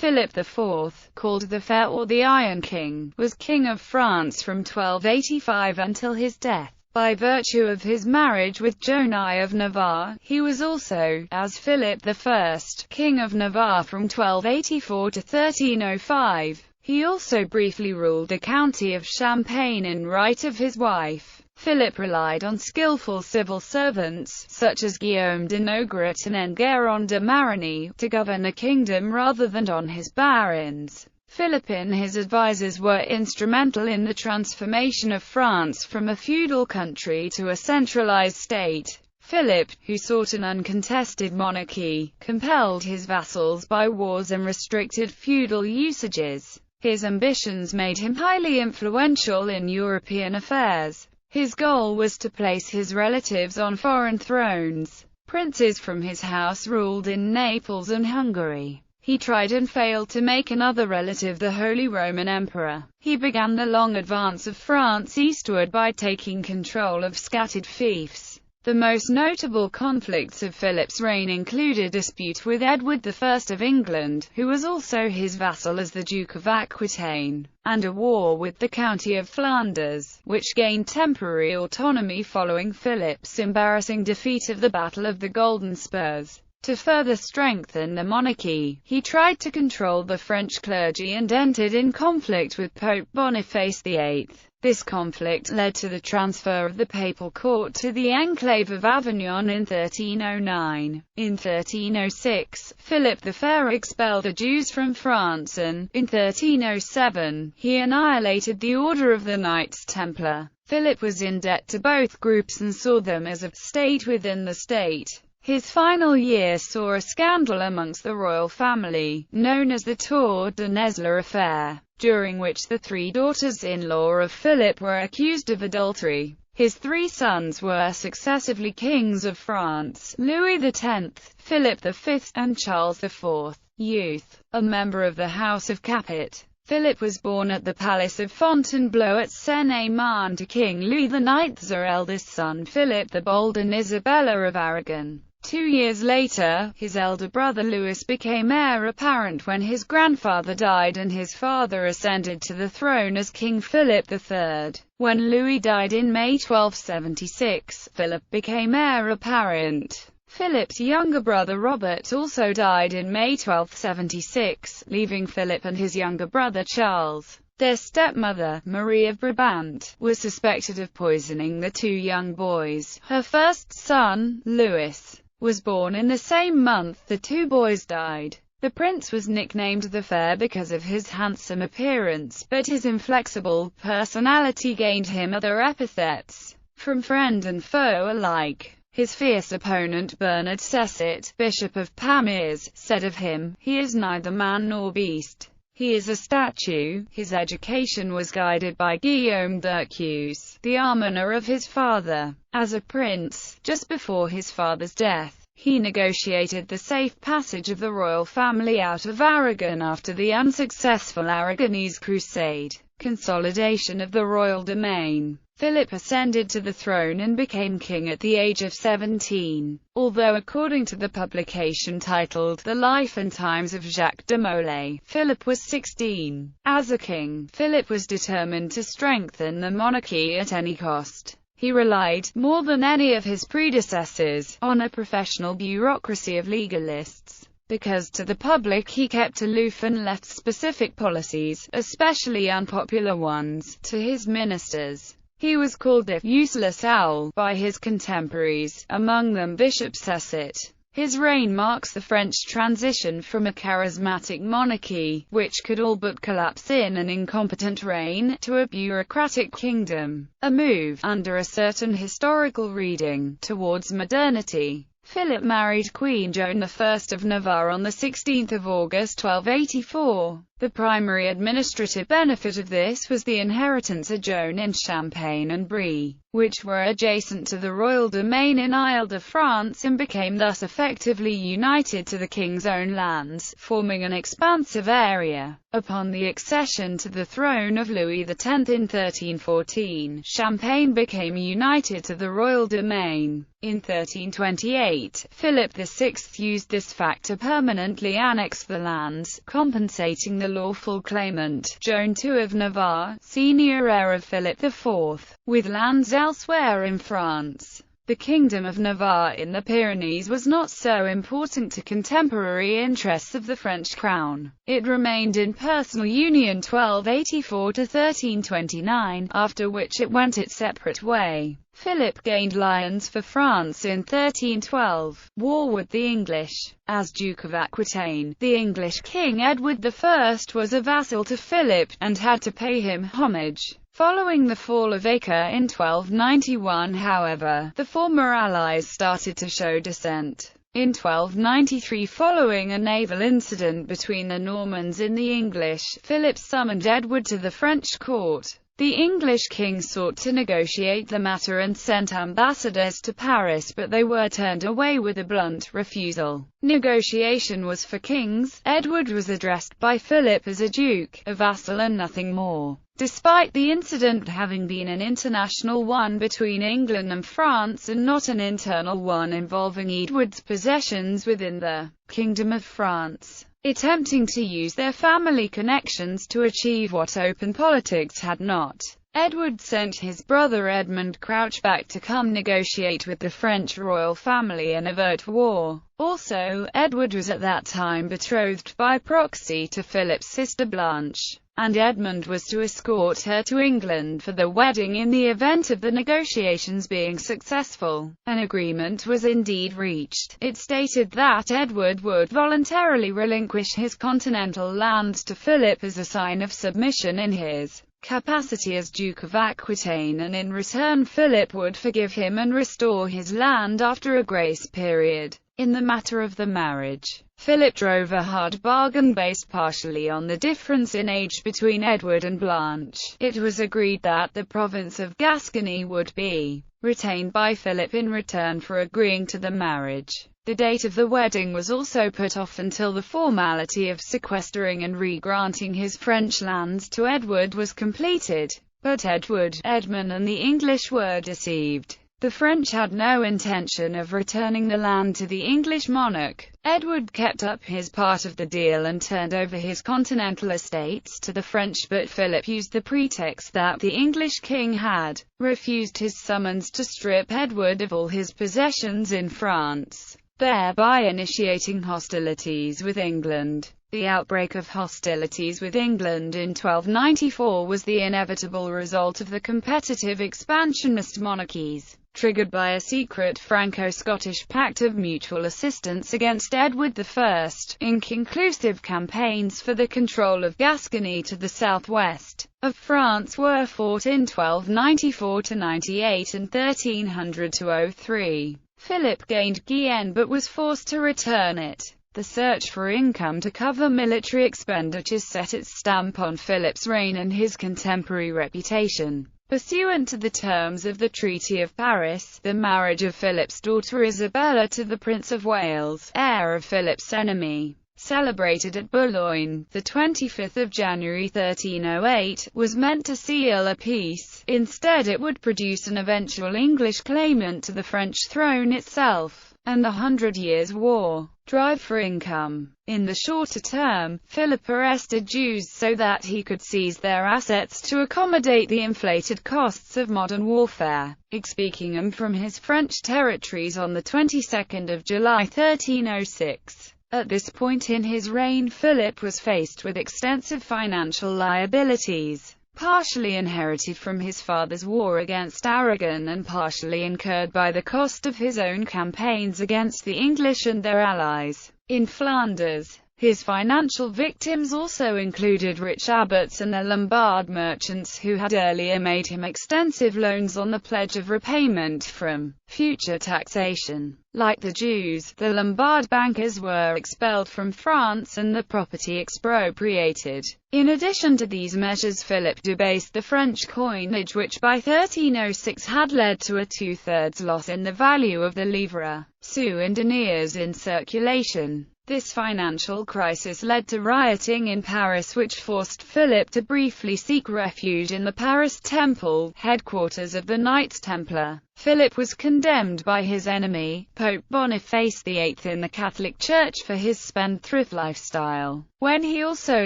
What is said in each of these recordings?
Philip IV, called the Fair or the Iron King, was King of France from 1285 until his death. By virtue of his marriage with Joan I of Navarre, he was also, as Philip I, King of Navarre from 1284 to 1305. He also briefly ruled the county of Champagne in right of his wife. Philip relied on skillful civil servants, such as Guillaume de Nogaret and Enguerrand de Marigny, to govern the kingdom rather than on his barons. Philip and his advisors were instrumental in the transformation of France from a feudal country to a centralized state. Philip, who sought an uncontested monarchy, compelled his vassals by wars and restricted feudal usages. His ambitions made him highly influential in European affairs. His goal was to place his relatives on foreign thrones. Princes from his house ruled in Naples and Hungary. He tried and failed to make another relative the Holy Roman Emperor. He began the long advance of France eastward by taking control of scattered fiefs. The most notable conflicts of Philip's reign included a dispute with Edward I of England, who was also his vassal as the Duke of Aquitaine, and a war with the County of Flanders, which gained temporary autonomy following Philip's embarrassing defeat of the Battle of the Golden Spurs. To further strengthen the monarchy, he tried to control the French clergy and entered in conflict with Pope Boniface VIII. This conflict led to the transfer of the papal court to the enclave of Avignon in 1309. In 1306, Philip the Fair expelled the Jews from France and, in 1307, he annihilated the Order of the Knights Templar. Philip was in debt to both groups and saw them as a state within the state. His final years saw a scandal amongst the royal family, known as the Tour de Nesle affair, during which the three daughters-in-law of Philip were accused of adultery. His three sons were successively kings of France: Louis X, Philip V, and Charles IV. Youth. A member of the House of Capet, Philip was born at the Palace of Fontainebleau at Seine-et-Marne to King Louis IX's eldest son Philip the Bold and Isabella of Aragon. 2 years later, his elder brother Louis became heir apparent when his grandfather died and his father ascended to the throne as King Philip III. When Louis died in May 1276, Philip became heir apparent. Philip's younger brother Robert also died in May 1276, leaving Philip and his younger brother Charles. Their stepmother, Marie of Brabant, was suspected of poisoning the two young boys. Her first son, Louis, was born in the same month the two boys died. The prince was nicknamed the Fair because of his handsome appearance, but his inflexible personality gained him other epithets from friend and foe alike. His fierce opponent Bernard Cesset, Bishop of Pamiers, said of him, "He is neither man nor beast. He is a statue." His education was guided by Guillaume d'Arcus, the almoner of his father. As a prince, just before his father's death, he negotiated the safe passage of the royal family out of Aragon after the unsuccessful Aragonese crusade. Consolidation of the royal domain. Philip ascended to the throne and became king at the age of 17, although according to the publication titled The Life and Times of Jacques de Molay, Philip was 16. As a king, Philip was determined to strengthen the monarchy at any cost. He relied, more than any of his predecessors, on a professional bureaucracy of legalists. Because to the public he kept aloof and left specific policies, especially unpopular ones, to his ministers. He was called the useless owl by his contemporaries, among them Bishop Cesset. His reign marks the French transition from a charismatic monarchy, which could all but collapse in an incompetent reign, to a bureaucratic kingdom, a move, under a certain historical reading, towards modernity. Philip married Queen Joan I of Navarre on 16 August 1284. The primary administrative benefit of this was the inheritance of Joan in Champagne and Brie, which were adjacent to the royal domain in Ile-de-France and became thus effectively united to the king's own lands, forming an expansive area. Upon the accession to the throne of Louis X in 1314, Champagne became united to the royal domain. In 1328, Philip VI used this fact to permanently annex the lands, compensating the lawful claimant, Joan II of Navarre, senior heir of Philip IV, with lands elsewhere in France. The Kingdom of Navarre in the Pyrenees was not so important to contemporary interests of the French crown. It remained in personal union 1284 to 1329, after which it went its separate way. Philip gained Lyons for France in 1312, war with the English. As Duke of Aquitaine, the English King Edward I was a vassal to Philip, and had to pay him homage. Following the fall of Acre in 1291, however, the former allies started to show dissent. In 1293, following a naval incident between the Normans and the English, Philip summoned Edward to the French court. The English king sought to negotiate the matter and sent ambassadors to Paris, but they were turned away with a blunt refusal. Negotiation was for kings. Edward was addressed by Philip as a duke, a vassal and nothing more. Despite the incident having been an international one between England and France and not an internal one involving Edward's possessions within the Kingdom of France, attempting to use their family connections to achieve what open politics had not, Edward sent his brother Edmund Crouch back to come negotiate with the French royal family and avert war. Also, Edward was at that time betrothed by proxy to Philip's sister Blanche, and Edmund was to escort her to England for the wedding in the event of the negotiations being successful. An agreement was indeed reached. It stated that Edward would voluntarily relinquish his continental lands to Philip as a sign of submission in his capacity as Duke of Aquitaine, and in return Philip would forgive him and restore his land after a grace period. In the matter of the marriage, Philip drove a hard bargain based partially on the difference in age between Edward and Blanche. It was agreed that the province of Gascony would be retained by Philip in return for agreeing to the marriage. The date of the wedding was also put off until the formality of sequestering and re-granting his French lands to Edward was completed. But Edward, Edmund and the English were deceived. The French had no intention of returning the land to the English monarch. Edward kept up his part of the deal and turned over his continental estates to the French, but Philip used the pretext that the English king had refused his summons to strip Edward of all his possessions in France, thereby initiating hostilities with England. The outbreak of hostilities with England in 1294 was the inevitable result of the competitive expansionist monarchies, triggered by a secret Franco-Scottish pact of mutual assistance against Edward I. Inconclusive campaigns for the control of Gascony to the southwest of France were fought in 1294–98 and 1300–03. Philip gained Guyenne but was forced to return it. The search for income to cover military expenditures set its stamp on Philip's reign and his contemporary reputation. Pursuant to the terms of the Treaty of Paris, the marriage of Philip's daughter Isabella to the Prince of Wales, heir of Philip's enemy, celebrated at Boulogne, the 25th of January 1308, was meant to seal a peace. Instead it would produce an eventual English claimant to the French throne itself, and the 100 Years' War. Drive for income. In the shorter term, Philip arrested Jews so that he could seize their assets to accommodate the inflated costs of modern warfare, expelling them from his French territories on the 22nd of July 1306. At this point in his reign, Philip was faced with extensive financial liabilities, partially inherited from his father's war against Aragon and partially incurred by the cost of his own campaigns against the English and their allies. In Flanders, His financial victims also included rich abbots and the Lombard merchants who had earlier made him extensive loans on the pledge of repayment from future taxation. Like the Jews, the Lombard bankers were expelled from France and the property expropriated. In addition to these measures, Philip debased the French coinage, which by 1306 had led to a two-thirds loss in the value of the livre, sous and deniers in circulation. This financial crisis led to rioting in Paris, which forced Philip to briefly seek refuge in the Paris Temple, headquarters of the Knights Templar. Philip was condemned by his enemy, Pope Boniface VIII, in the Catholic Church for his spendthrift lifestyle. When he also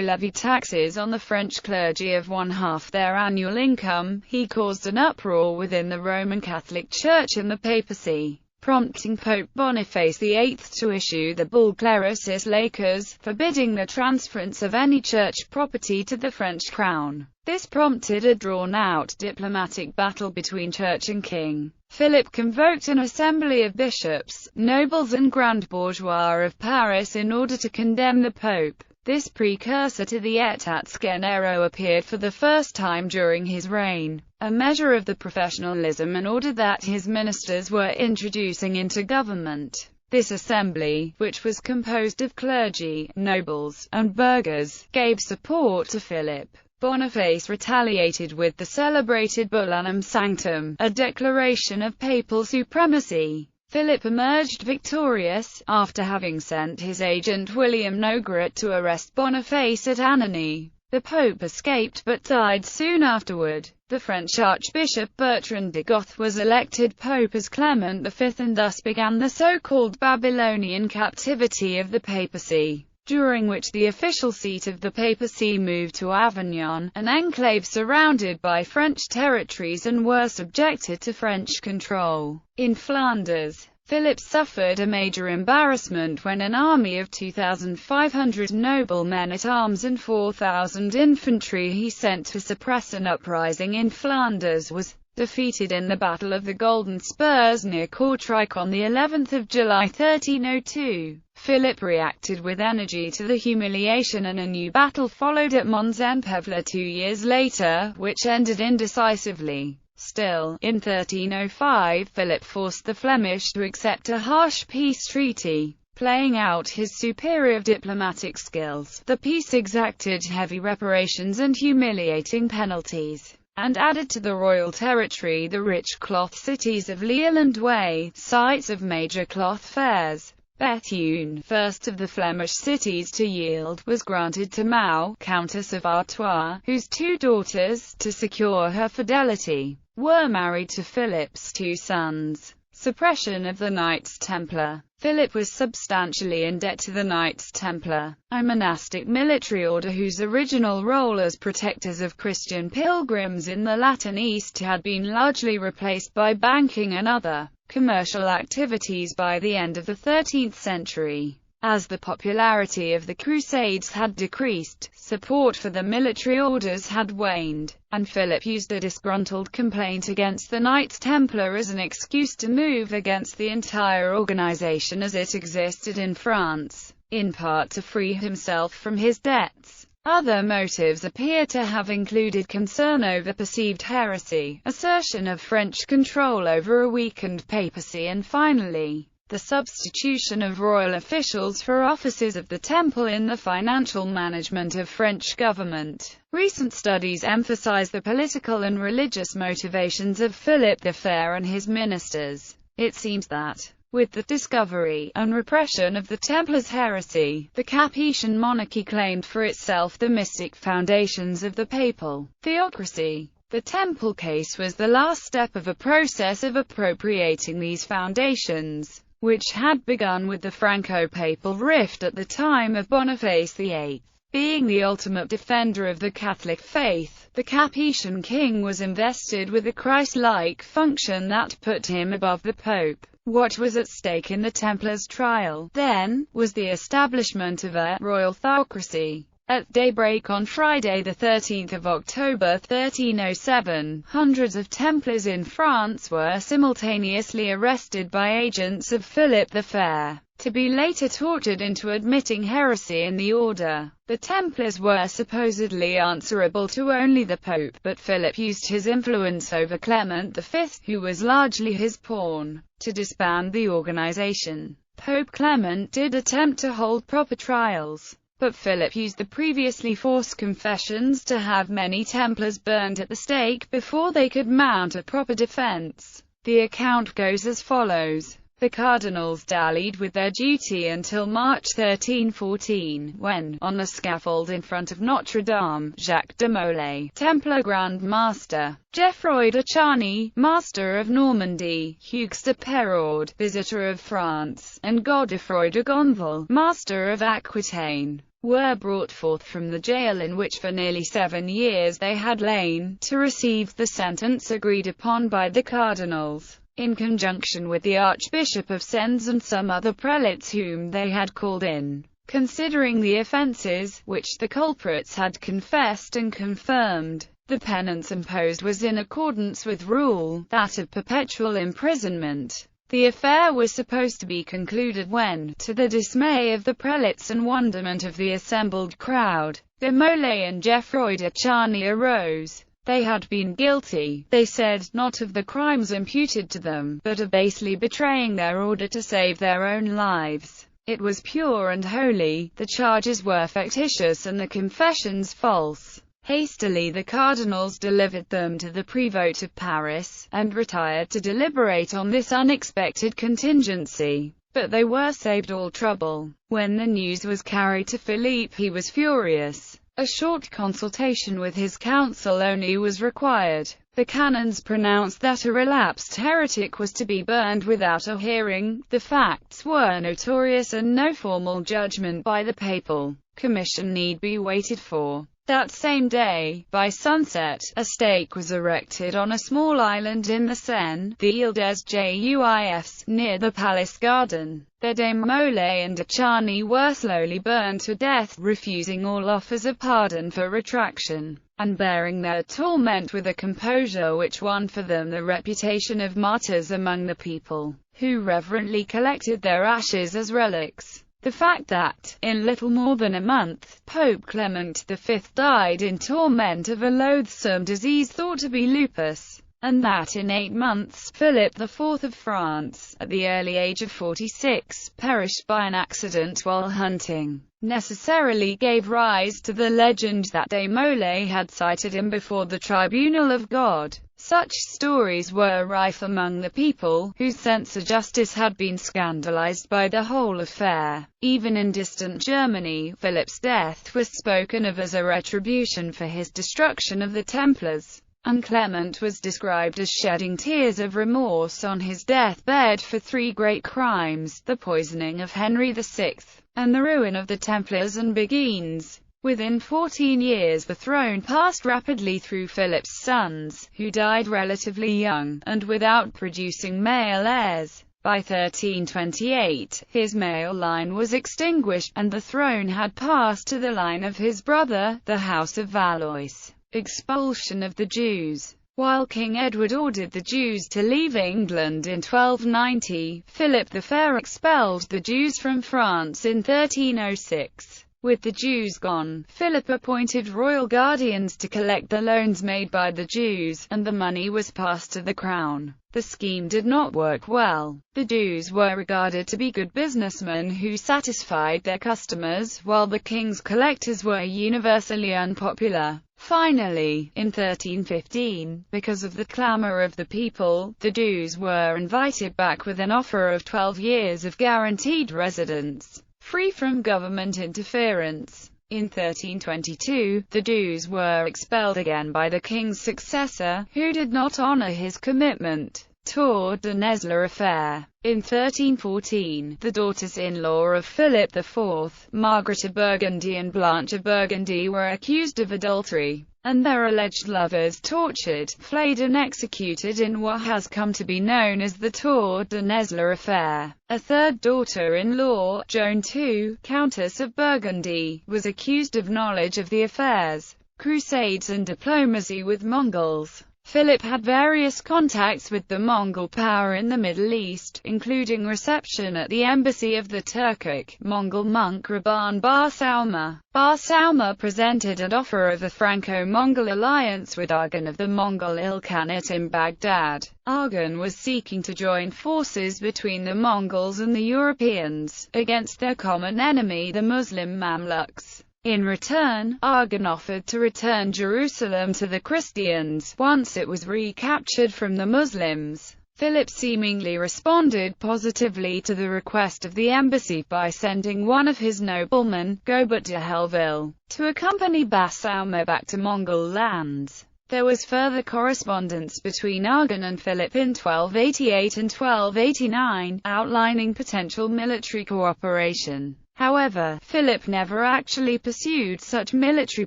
levied taxes on the French clergy of 1/2 their annual income, he caused an uproar within the Roman Catholic Church and the Papacy, prompting Pope Boniface VIII to issue the bull Clericis Laicus, forbidding the transference of any church property to the French crown. This prompted a drawn-out diplomatic battle between church and king. Philip convoked an assembly of bishops, nobles and grand bourgeois of Paris in order to condemn the pope. This precursor to the Etat Scenero appeared for the first time during his reign, a measure of the professionalism and order that his ministers were introducing into government. This assembly, which was composed of clergy, nobles, and burghers, gave support to Philip. Boniface retaliated with the celebrated Bull Unum Sanctum, a declaration of papal supremacy. Philip emerged victorious, after having sent his agent William Nogret to arrest Boniface at Annecy. The Pope escaped but died soon afterward. The French Archbishop Bertrand de Goth was elected Pope as Clement V, and thus began the so-called Babylonian captivity of the papacy, during which the official seat of the papacy moved to Avignon, an enclave surrounded by French territories and were subjected to French control. In Flanders, Philip suffered a major embarrassment when an army of 2,500 noble men-at-arms and 4,000 infantry he sent to suppress an uprising in Flanders was defeated in the Battle of the Golden Spurs near Kortrijk on the 11th of July 1302. Philip reacted with energy to the humiliation, and a new battle followed at Mons-en-Pevler 2 years later, which ended indecisively. Still, in 1305, Philip forced the Flemish to accept a harsh peace treaty. Playing out his superior diplomatic skills, the peace exacted heavy reparations and humiliating penalties, and added to the royal territory the rich cloth cities of Lille and Douai, sites of major cloth fairs. Bethune, first of the Flemish cities to yield, was granted to Mao, Countess of Artois, whose 2 daughters, to secure her fidelity, were married to Philip's 2 sons. Suppression of the Knights Templar. Philip was substantially in debt to the Knights Templar, a monastic military order whose original role as protectors of Christian pilgrims in the Latin East had been largely replaced by banking and other commercial activities by the end of the 13th century. As the popularity of the Crusades had decreased, support for the military orders had waned, and Philip used a disgruntled complaint against the Knights Templar as an excuse to move against the entire organization as it existed in France, in part to free himself from his debts. Other motives appear to have included concern over perceived heresy, assertion of French control over a weakened papacy, and finally, the substitution of royal officials for offices of the temple in the financial management of French government. Recent studies emphasize the political and religious motivations of Philip the Fair and his ministers. It seems that, with the discovery and repression of the Templars' heresy, the Capetian monarchy claimed for itself the mystic foundations of the papal theocracy. The Temple case was the last step of a process of appropriating these foundations, which had begun with the Franco-Papal rift at the time of Boniface VIII. Being the ultimate defender of the Catholic faith, the Capetian king was invested with a Christ-like function that put him above the Pope. What was at stake in the Templars' trial, then, was the establishment of a royal theocracy. At daybreak on Friday, the 13th of October 1307, hundreds of Templars in France were simultaneously arrested by agents of Philip the Fair. to be later tortured into admitting heresy in the order. The Templars were supposedly answerable to only the Pope, but Philip used his influence over Clement V, who was largely his pawn, to disband the organization. Pope Clement did attempt to hold proper trials, but Philip used the previously forced confessions to have many Templars burned at the stake before they could mount a proper defense. The account goes as follows. The cardinals dallied with their duty until March 1314, when, on the scaffold in front of Notre Dame, Jacques de Molay, Templar Grand Master, Geoffroy de Charny, Master of Normandy, Hugues de Péraud, Visitor of France, and Godefroy de Gonval, Master of Aquitaine, were brought forth from the jail in which for nearly 7 years they had lain, to receive the sentence agreed upon by the cardinals, in conjunction with the Archbishop of Sens and some other prelates whom they had called in. Considering the offences, which the culprits had confessed and confirmed, the penance imposed was in accordance with rule, that of perpetual imprisonment. The affair was supposed to be concluded when, to the dismay of the prelates and wonderment of the assembled crowd, de Molay and Geoffroy de Charny arose. They had been guilty, they said, not of the crimes imputed to them, but of basely betraying their order to save their own lives. It was pure and holy, the charges were fictitious and the confessions false. Hastily the cardinals delivered them to the Prévôt of Paris, and retired to deliberate on this unexpected contingency. But they were saved all trouble. When the news was carried to Philippe, he was furious. A short consultation with his council only was required. The canons pronounced that a relapsed heretic was to be burned without a hearing. The facts were notorious and no formal judgment by the papal commission need be waited for. That same day, by sunset, a stake was erected on a small island in the Seine, the Ile des Juifs, near the palace garden. The de Molay and de Charny were slowly burned to death, refusing all offers of pardon for retraction, and bearing their torment with a composure which won for them the reputation of martyrs among the people, who reverently collected their ashes as relics. The fact that, in little more than a month, Pope Clement V died in torment of a loathsome disease thought to be lupus, and that in 8 months, Philip IV of France, at the early age of 46, perished by an accident while hunting, necessarily gave rise to the legend that de Molay had cited him before the tribunal of God. Such stories were rife among the people, whose sense of justice had been scandalized by the whole affair. Even in distant Germany, Philip's death was spoken of as a retribution for his destruction of the Templars, and Clement was described as shedding tears of remorse on his deathbed for 3 great crimes: the poisoning of Henry VI, and the ruin of the Templars and Beguines. Within 14 years the throne passed rapidly through Philip's sons, who died relatively young, and without producing male heirs. By 1328, his male line was extinguished, and the throne had passed to the line of his brother, the House of Valois. Expulsion of the Jews. While King Edward ordered the Jews to leave England in 1290, Philip the Fair expelled the Jews from France in 1306. With the Jews gone, Philip appointed royal guardians to collect the loans made by the Jews, and the money was passed to the crown. The scheme did not work well. The Jews were regarded to be good businessmen who satisfied their customers, while the king's collectors were universally unpopular. Finally, in 1315, because of the clamor of the people, the Jews were invited back with an offer of 12 years of guaranteed residence, free from government interference. In 1322, the Jews were expelled again by the king's successor, who did not honor his commitment. Tour de Nesle affair. In 1314, the daughters-in-law of Philip IV, Margaret of Burgundy and Blanche of Burgundy, were accused of adultery, and their alleged lovers tortured, flayed and executed in what has come to be known as the Tour de Nesle affair. A third daughter-in-law, Joan II, Countess of Burgundy, was accused of knowledge of the affairs, crusades and diplomacy with Mongols. Philip had various contacts with the Mongol power in the Middle East, including reception at the embassy of the Turkic Mongol monk Raban Bar-Sauma. Bar-Sauma presented an offer of a Franco-Mongol alliance with Arghun of the Mongol Ilkhanate in Baghdad. Arghun was seeking to join forces between the Mongols and the Europeans, against their common enemy the Muslim Mamluks. In return, Arghun offered to return Jerusalem to the Christians, once it was recaptured from the Muslims. Philip seemingly responded positively to the request of the embassy by sending one of his noblemen, Gobert de Helville, to accompany Bar-Sauma back to Mongol lands. There was further correspondence between Arghun and Philip in 1288 and 1289, outlining potential military cooperation. However, Philip never actually pursued such military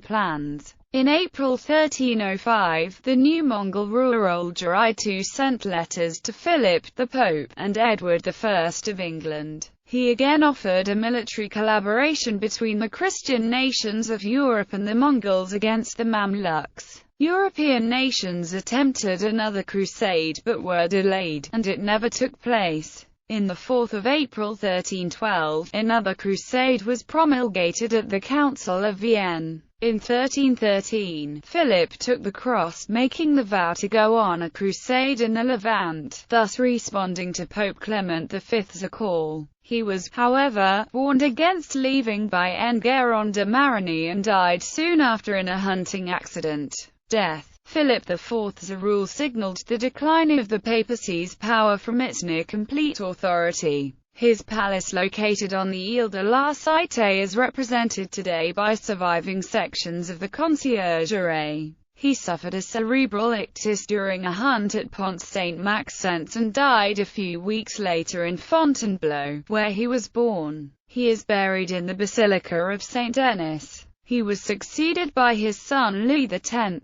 plans. In April 1305, the new Mongol ruler Olger II sent letters to Philip, the Pope, and Edward I of England. He again offered a military collaboration between the Christian nations of Europe and the Mongols against the Mamluks. European nations attempted another crusade but were delayed, and it never took place. In the 4th of April 1312, another crusade was promulgated at the Council of Vienne. In 1313, Philip took the cross, making the vow to go on a crusade in the Levant, thus responding to Pope Clement V's call. He was, however, warned against leaving by Enguerrand de Marigny and died soon after in a hunting accident. Death. Philip IV's rule signaled the decline of the papacy's power from its near-complete authority. His palace, located on the Ile de la Cité, is represented today by surviving sections of the Conciergerie. He suffered a cerebral ictus during a hunt at Pont Saint-Maxence and died a few weeks later in Fontainebleau, where he was born. He is buried in the Basilica of Saint-Denis. He was succeeded by his son Louis X.